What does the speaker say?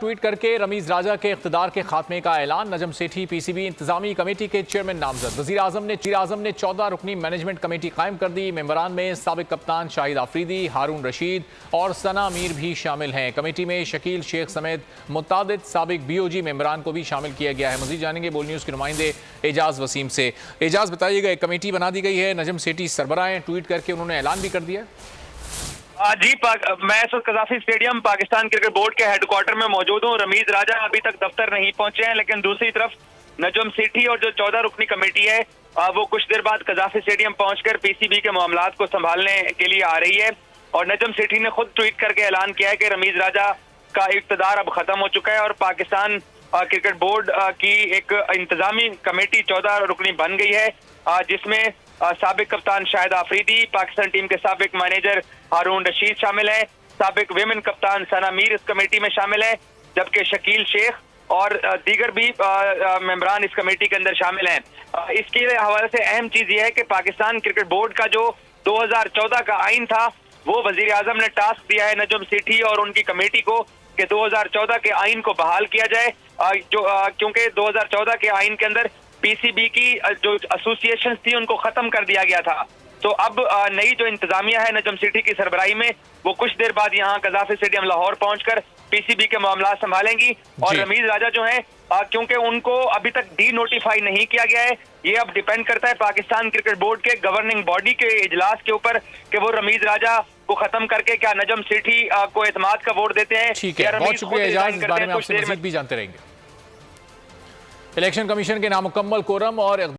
Tweet करके रमीज राजा के इख्तिदार के खात्मे का ऐलान। नजम सेठी पीसीबी इंतजामी कमेटी के चेयरमैन नामजद। वजीर आजम ने 14 रुकनी मैनेजमेंट कमेटी कायम कर दी। मेंबरान में साबिक कप्तान शाहिद आफरीदी, हारून रशीद और सना मीर भी शामिल हैं। कमेटी में शकील शेख समेत मुतादिद साबिक बीओजी मेंबरान को भी शामिल किया गया है। मजीद जानेंगे बोल न्यूज़ के नुमाइंदे एजाज वसीम से। एजाज बताइएगा, एक कमेटी बना दी गई है, नजम सेठी सरबराह हैं, ट्वीट करके उन्होंने ऐलान भी कर दिया। जी मैं इस वक्त Gaddafi stadium Pakistan cricket board के हेडक्वार्टर में मौजूद हूँ। रमीज राजा अभी तक दफ्तर नहीं पहुंचे हैं, लेकिन दूसरी तरफ नजम सेठी और जो 14 रुकनी कमेटी है वो कुछ देर बाद कजाफी स्टेडियम पहुंचकर पीसीबी के मामलात को संभालने के लिए आ रही है। और नजम सेठी ने खुद ट्वीट करके ऐलान किया है कि रमीज राजा का इख्तिदार अब खत्म हो चुका है और पाकिस्तान क्रिकेट बोर्ड की एक इंतजामी कमेटी 14 रुकनी बन गई है, जिसमें साबिक कप्तान शाहिद आफरीदी, पाकिस्तान टीम के साबिक मैनेजर हारून रशीद शामिल है, साबिक विमेन कप्तान सना मीर इस कमेटी में शामिल है, जबकि शकील शेख और दीगर भी मेंबरान इस कमेटी के अंदर शामिल हैं। इसके हवाले से अहम चीज यह है कि पाकिस्तान क्रिकेट बोर्ड का जो 2014 का आइन था वो वजीर आजम ने टास्क दिया है नजम सेठी और उनकी कमेटी को कि 2014 के आइन को बहाल किया जाए, क्योंकि 2014 के आइन के अंदर पीसीबी की जो एसोसिएशन थी उनको खत्म कर दिया गया था। तो अब नई जो इंतजामिया है नजम सेठी की सरबराही में, वो कुछ देर बाद यहाँ कजाफी स्टेडियम लाहौर पहुंचकर पीसीबी के मामला संभालेंगी। और रमीज राजा जो है, क्योंकि उनको अभी तक डी नोटिफाई नहीं किया गया है, ये अब डिपेंड करता है पाकिस्तान क्रिकेट बोर्ड के गवर्निंग बॉडी के इजलास के ऊपर कि वो रमीज राजा को खत्म करके क्या नजम सेठी को एतमाद का वोट देते हैं। ठीक है, बहुत शुक्रिया एजाज, इस बारे में आपसे मजीद भी जानते रहेंगे। इलेक्शन कमीशन के नामुकम्मल कोरम और